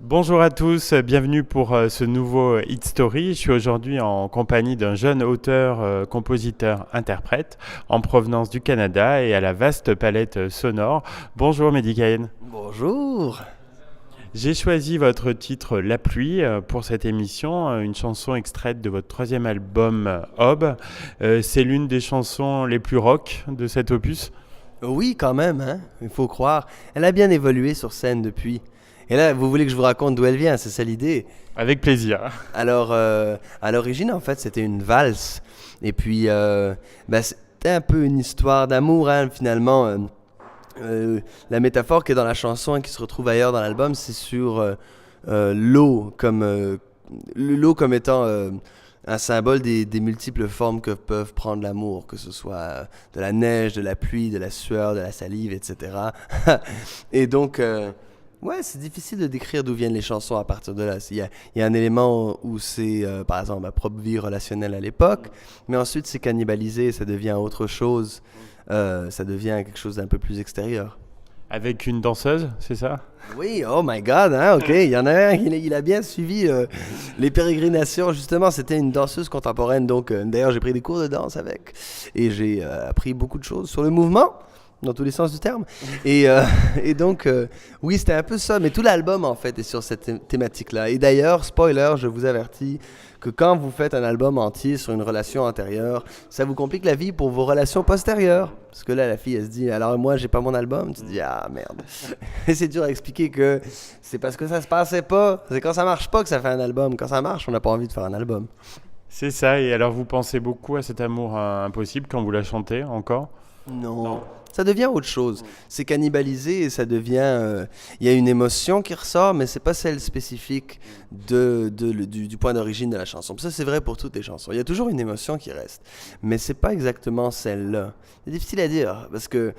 Bonjour à tous, bienvenue pour ce nouveau Hit Story. Je suis aujourd'hui en compagnie d'un jeune auteur, compositeur, interprète en provenance du Canada et à la vaste palette sonore. Bonjour Mehdi Kayen. Bonjour. J'ai choisi votre titre La pluie pour cette émission, une chanson extraite de votre troisième album Aube. C'est l'une des chansons les plus rock de cet opus. Oui, quand même, hein? Il faut croire. Elle a bien évolué sur scène depuis. Et là, vous voulez que je vous raconte d'où elle vient, c'est ça l'idée? Avec plaisir. Alors, à l'origine, en fait, c'était une valse. Et puis, c'était un peu une histoire d'amour, hein, finalement. La métaphore qui est dans la chanson et qui se retrouve ailleurs dans l'album, c'est sur l'eau comme étant un symbole des multiples formes que peuvent prendre l'amour, que ce soit de la neige, de la pluie, de la sueur, de la salive, etc. Et donc, ouais, c'est difficile de décrire d'où viennent les chansons à partir de là. Il y a un élément où c'est, par exemple, ma propre vie relationnelle à l'époque, mais ensuite c'est cannibalisé, ça devient autre chose, ça devient quelque chose d'un peu plus extérieur. Avec une danseuse, c'est ça? Oui, oh my God, hein, ok, il y en a un, il a bien suivi les pérégrinations, justement, c'était une danseuse contemporaine, donc d'ailleurs j'ai pris des cours de danse avec, et j'ai appris beaucoup de choses sur le mouvement, dans tous les sens du terme, et, euh, et donc, oui, c'était un peu ça, mais tout l'album, en fait, est sur cette thématique-là, et d'ailleurs, spoiler, je vous avertis que quand vous faites un album entier sur une relation antérieure, ça vous complique la vie pour vos relations postérieures. Parce que là, la fille, elle se dit, alors moi, j'ai pas mon album. Tu te dis, ah merde. Et c'est dur à expliquer que c'est parce que ça se passait pas. C'est quand ça marche pas que ça fait un album. Quand ça marche, on n'a pas envie de faire un album. C'est ça, et alors vous pensez beaucoup à cet amour impossible quand vous la chantez encore? Non. Ça devient autre chose. C'est cannibalisé et ça devient. Il y a une émotion qui ressort, mais c'est pas celle spécifique du point d'origine de la chanson. Puis ça, c'est vrai pour toutes les chansons. Il y a toujours une émotion qui reste, mais c'est pas exactement celle-là. C'est difficile à dire parce que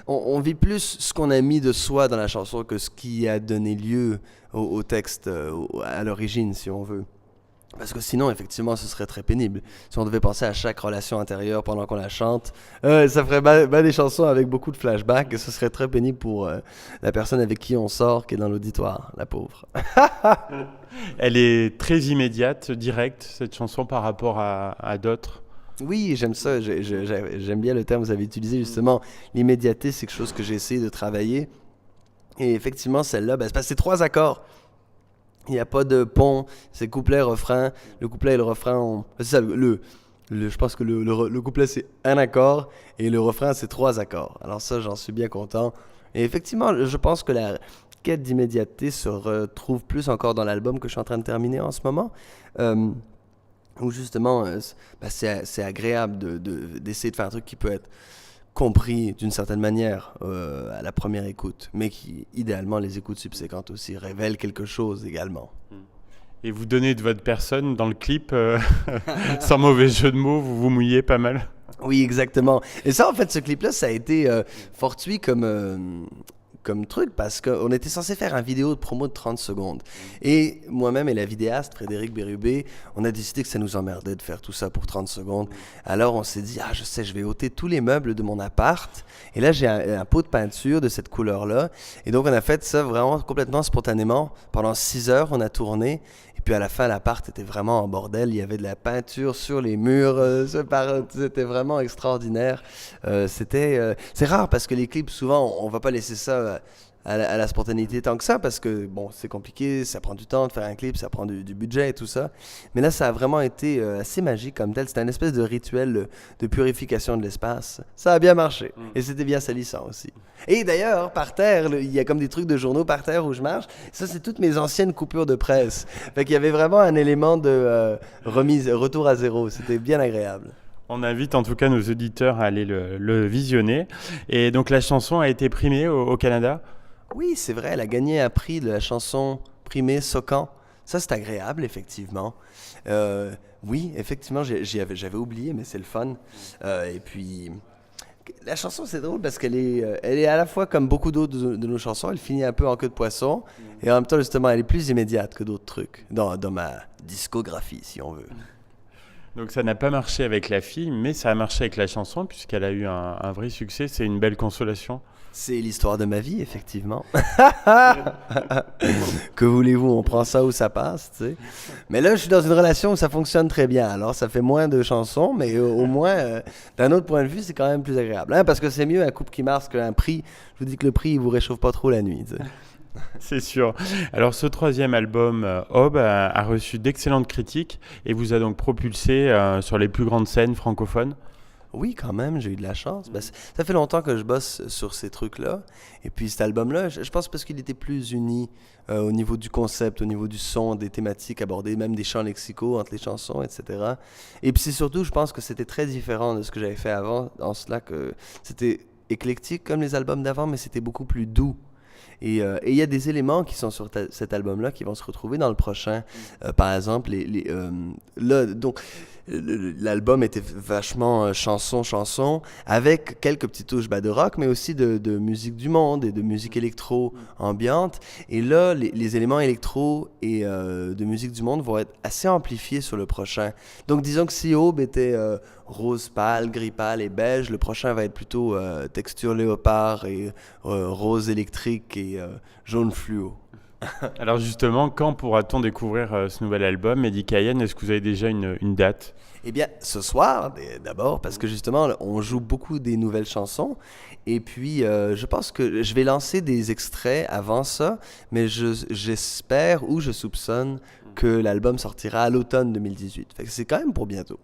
on vit plus ce qu'on a mis de soi dans la chanson que ce qui a donné lieu au texte à l'origine, si on veut. Parce que sinon, effectivement, ce serait très pénible. Si on devait penser à chaque relation intérieure pendant qu'on la chante, ça ferait ben des chansons avec beaucoup de flashbacks et ce serait très pénible pour la personne avec qui on sort, qui est dans l'auditoire, la pauvre. Elle est très immédiate, directe, cette chanson par rapport à d'autres. Oui, j'aime ça. J'aime bien le terme que vous avez utilisé, justement. L'immédiateté, c'est quelque chose que j'ai essayé de travailler. Et effectivement, celle-là, ben, c'est parce que c'est 3 accords. Il n'y a pas de pont, c'est couplet, refrain. Le couplet et le refrain, c'est ça, je pense que le couplet c'est un accord et le refrain c'est 3 accords. Alors ça, j'en suis bien content. Et effectivement, je pense que la quête d'immédiateté se retrouve plus encore dans l'album que je suis en train de terminer en ce moment. Euh, Où justement, c'est agréable d'essayer de faire un truc qui peut être compris d'une certaine manière à la première écoute, mais qui, idéalement, les écoutes subséquentes aussi révèlent quelque chose également. Et vous donnez de votre personne dans le clip, sans mauvais jeu de mots, vous vous mouillez pas mal. Oui, exactement. Et ça, en fait, ce clip-là, ça a été fortuit comme truc parce qu'on était censé faire une vidéo de promo de 30 secondes. Et moi-même et la vidéaste, Frédéric Bérubé, on a décidé que ça nous emmerdait de faire tout ça pour 30 secondes. Alors on s'est dit, ah je sais, je vais ôter tous les meubles de mon appart. Et là, j'ai un pot de peinture de cette couleur-là. Et donc on a fait ça vraiment complètement spontanément. Pendant 6 heures, on a tourné. Et puis à la fin, l'appart était vraiment en bordel. Il y avait de la peinture sur les murs. C'était vraiment extraordinaire. C'est rare parce que les clips, souvent, on va pas laisser ça à la spontanéité tant que ça parce que bon, c'est compliqué, ça prend du temps de faire un clip, ça prend du budget et tout ça. Mais là, ça a vraiment été assez magique comme tel. C'était un espèce de rituel de purification de l'espace. Ça a bien marché et c'était bien salissant aussi. Et d'ailleurs, par terre, il y a comme des trucs de journaux par terre où je marche. Ça, c'est toutes mes anciennes coupures de presse. Fait qu'il y avait vraiment un élément de remise, retour à zéro. C'était bien agréable. On invite en tout cas nos auditeurs à aller le visionner. Et donc la chanson a été primée au Canada. Oui, c'est vrai, elle a gagné un prix de la chanson primée Socan. Ça, c'est agréable, effectivement. Oui, effectivement, j'avais oublié, mais c'est le fun. Et puis, la chanson, c'est drôle parce elle est à la fois comme beaucoup d'autres de nos chansons, elle finit un peu en queue de poisson, et en même temps, justement, elle est plus immédiate que d'autres trucs dans ma discographie, si on veut. Donc ça n'a pas marché avec la fille, mais ça a marché avec la chanson, puisqu'elle a eu un vrai succès. C'est une belle consolation. C'est l'histoire de ma vie, effectivement. Que voulez-vous, on prend ça où ça passe, tu sais. Mais là, je suis dans une relation où ça fonctionne très bien. Alors, ça fait moins de chansons, mais au moins, d'un autre point de vue, c'est quand même plus agréable. Hein, parce que c'est mieux un couple qui marche qu'un prix. Je vous dis que le prix, il vous réchauffe pas trop la nuit, tu sais. C'est sûr. Alors ce troisième album, Aube, a reçu d'excellentes critiques et vous a donc propulsé sur les plus grandes scènes francophones. Oui, quand même, j'ai eu de la chance. Ben, ça fait longtemps que je bosse sur ces trucs-là. Et puis cet album-là, je pense parce qu'il était plus uni au niveau du concept, au niveau du son, des thématiques abordées, même des champs lexicaux entre les chansons, etc. Et puis c'est surtout, je pense que c'était très différent de ce que j'avais fait avant, en cela que c'était éclectique comme les albums d'avant, mais c'était beaucoup plus doux. Et il y a des éléments qui sont sur cet album-là qui vont se retrouver dans le prochain. Par exemple, là, donc, l'album était vachement chanson, avec quelques petites touches de rock, mais aussi de musique du monde et de musique électro ambiante. Et là, les éléments électro et de musique du monde vont être assez amplifiés sur le prochain. Donc, disons que si Aube était rose pâle, gris pâle et beige, le prochain va être plutôt texture léopard et rose électrique et jaune fluo. Alors justement, quand pourra-t-on découvrir ce nouvel album, Eddie Cayenne? Est-ce que vous avez déjà une date? Eh bien, ce soir, d'abord, parce que justement, on joue beaucoup des nouvelles chansons. Et puis, je pense que je vais lancer des extraits avant ça, mais j'espère ou je soupçonne que l'album sortira à l'automne 2018. Fait que c'est quand même pour bientôt.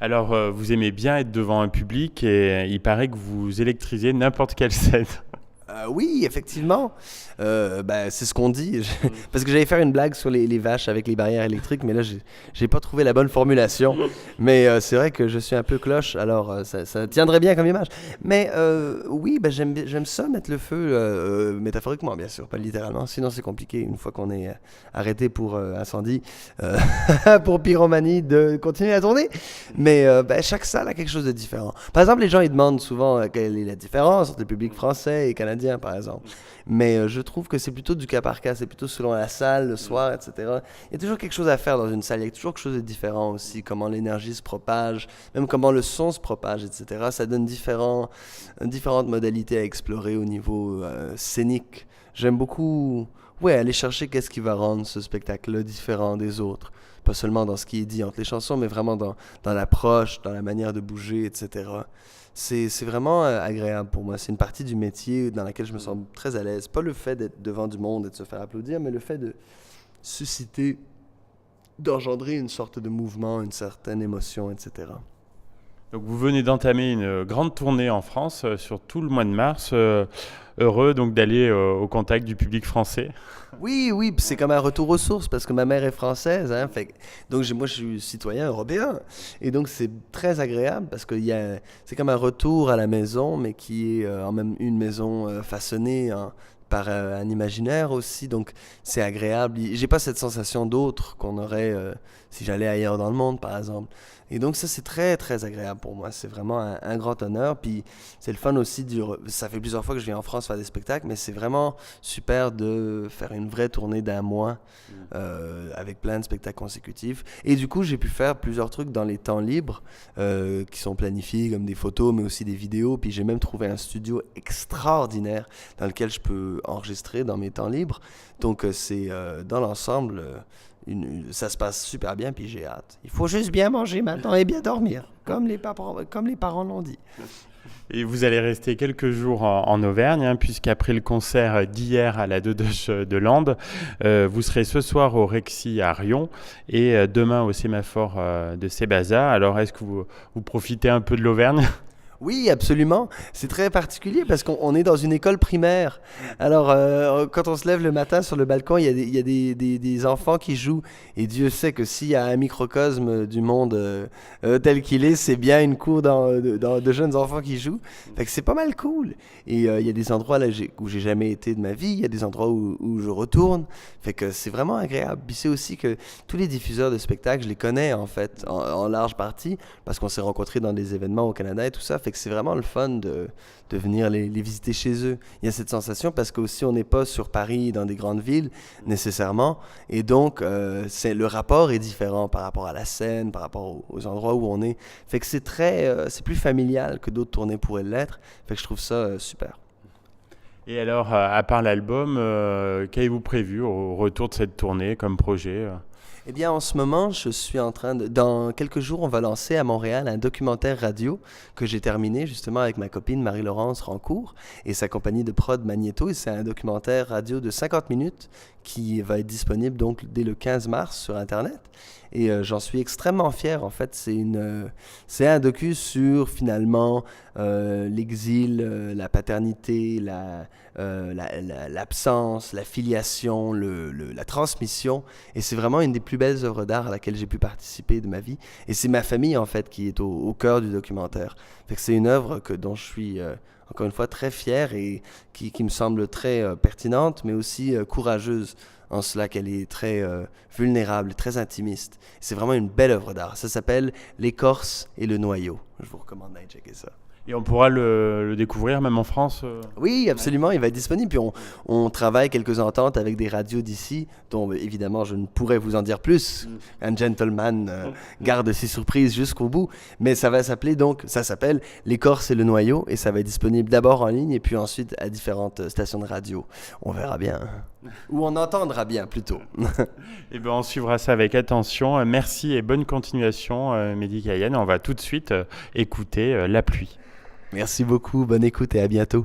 Alors, vous aimez bien être devant un public et il paraît que vous électrisez n'importe quelle scène. Oui, effectivement. C'est ce qu'on dit. Parce que j'allais faire une blague sur les vaches avec les barrières électriques, mais là, j'ai pas trouvé la bonne formulation. Mais c'est vrai que je suis un peu cloche, alors ça tiendrait bien comme image. Mais oui, j'aime ça, mettre le feu, métaphoriquement, bien sûr, pas littéralement. Sinon, c'est compliqué, une fois qu'on est arrêté pour incendie, pour pyromanie, de continuer à tourner. Mais chaque salle a quelque chose de différent. Par exemple, les gens, ils demandent souvent quelle est la différence entre le public français et canadien, par exemple. Mais je trouve que c'est plutôt du cas par cas, c'est plutôt selon la salle, le soir, etc. Il y a toujours quelque chose à faire dans une salle, il y a toujours quelque chose de différent aussi, comment l'énergie se propage, même comment le son se propage, etc. Ça donne différentes modalités à explorer au niveau scénique. J'aime beaucoup aller chercher qu'est-ce qui va rendre ce spectacle-là différent des autres. Pas seulement dans ce qui est dit entre les chansons, mais vraiment dans l'approche, dans la manière de bouger, etc. C'est vraiment agréable pour moi. C'est une partie du métier dans laquelle je me sens très à l'aise. Pas le fait d'être devant du monde et de se faire applaudir, mais le fait de susciter, d'engendrer une sorte de mouvement, une certaine émotion, etc. Donc vous venez d'entamer une grande tournée en France sur tout le mois de mars. Heureux donc d'aller au contact du public français. Oui, puis c'est comme un retour aux sources parce que ma mère est française, hein, donc moi je suis citoyen européen et donc c'est très agréable parce que c'est comme un retour à la maison mais qui est en même une maison façonnée par un imaginaire aussi, donc c'est agréable. J'ai pas cette sensation d'autre qu'on aurait si j'allais ailleurs dans le monde par exemple. Et donc ça c'est très très agréable pour moi, c'est vraiment un grand honneur. Puis c'est le fun aussi, ça fait plusieurs fois que je viens en France faire des spectacles, mais c'est vraiment super de faire une vraie tournée d'un mois avec plein de spectacles consécutifs. Et du coup j'ai pu faire plusieurs trucs dans les temps libres qui sont planifiés comme des photos mais aussi des vidéos. Puis j'ai même trouvé un studio extraordinaire dans lequel je peux enregistrer dans mes temps libres. Donc c'est dans l'ensemble... ça se passe super bien, puis j'ai hâte. Il faut juste bien manger maintenant et bien dormir, comme les parents l'ont dit. Et vous allez rester quelques jours en Auvergne, hein, puisqu'après le concert d'hier à la Dodoche de Landes, vous serez ce soir au Rexy à Rion et demain au Sémaphore de Sébaza. Alors, est-ce que vous profitez un peu de l'Auvergne ? Oui, absolument. C'est très particulier parce qu'on est dans une école primaire. Alors, quand on se lève le matin sur le balcon, il y a des enfants qui jouent. Et Dieu sait que s'il y a un microcosme du monde tel qu'il est, c'est bien une cour de jeunes enfants qui jouent. Fait que c'est pas mal cool. Et il y a des endroits là où j'ai jamais été de ma vie. Il y a des endroits où je retourne. Fait que c'est vraiment agréable. Puis c'est aussi que tous les diffuseurs de spectacles, je les connais en fait, en large partie, parce qu'on s'est rencontrés dans des événements au Canada et tout ça. Fait que c'est vraiment le fun de venir les visiter chez eux. Il y a cette sensation parce qu'aussi on n'est pas sur Paris dans des grandes villes nécessairement. Et donc, le rapport est différent par rapport à la scène, par rapport aux endroits où on est. Fait que c'est plus familial que d'autres tournées pourraient l'être. Fait que je trouve ça super. Et alors, à part l'album, qu'avez-vous prévu au retour de cette tournée comme projet Eh bien, en ce moment, je suis en train de... Dans quelques jours, on va lancer à Montréal un documentaire radio que j'ai terminé justement avec ma copine Marie-Laurence Rancourt et sa compagnie de prod Magnéto. Et c'est un documentaire radio de 50 minutes qui va être disponible donc dès le 15 mars sur Internet. Et j'en suis extrêmement fier. En fait, c'est un docu sur finalement l'exil, la paternité, l'absence, la filiation, la transmission. Et c'est vraiment une des plus belles œuvres d'art à laquelle j'ai pu participer de ma vie. Et c'est ma famille, en fait, qui est au cœur du documentaire. Fait que c'est une œuvre dont je suis, encore une fois, très fier et qui me semble très pertinente, mais aussi courageuse en cela qu'elle est très vulnérable, très intimiste. C'est vraiment une belle œuvre d'art. Ça s'appelle L'écorce et le noyau. Je vous recommande d'aller checker ça. Et on pourra le découvrir même en France Oui, absolument, il va être disponible. Puis on travaille quelques ententes avec des radios d'ici, dont évidemment je ne pourrais vous en dire plus. Un gentleman garde ses surprises jusqu'au bout. Mais ça s'appelle L'écorce et le noyau, et ça va être disponible d'abord en ligne et puis ensuite à différentes stations de radio. On verra bien. Ou on entendra bien plutôt. Eh bien, on suivra ça avec attention. Merci et bonne continuation, Mehdi Kayane. On va tout de suite écouter La pluie. Merci beaucoup, bonne écoute et à bientôt.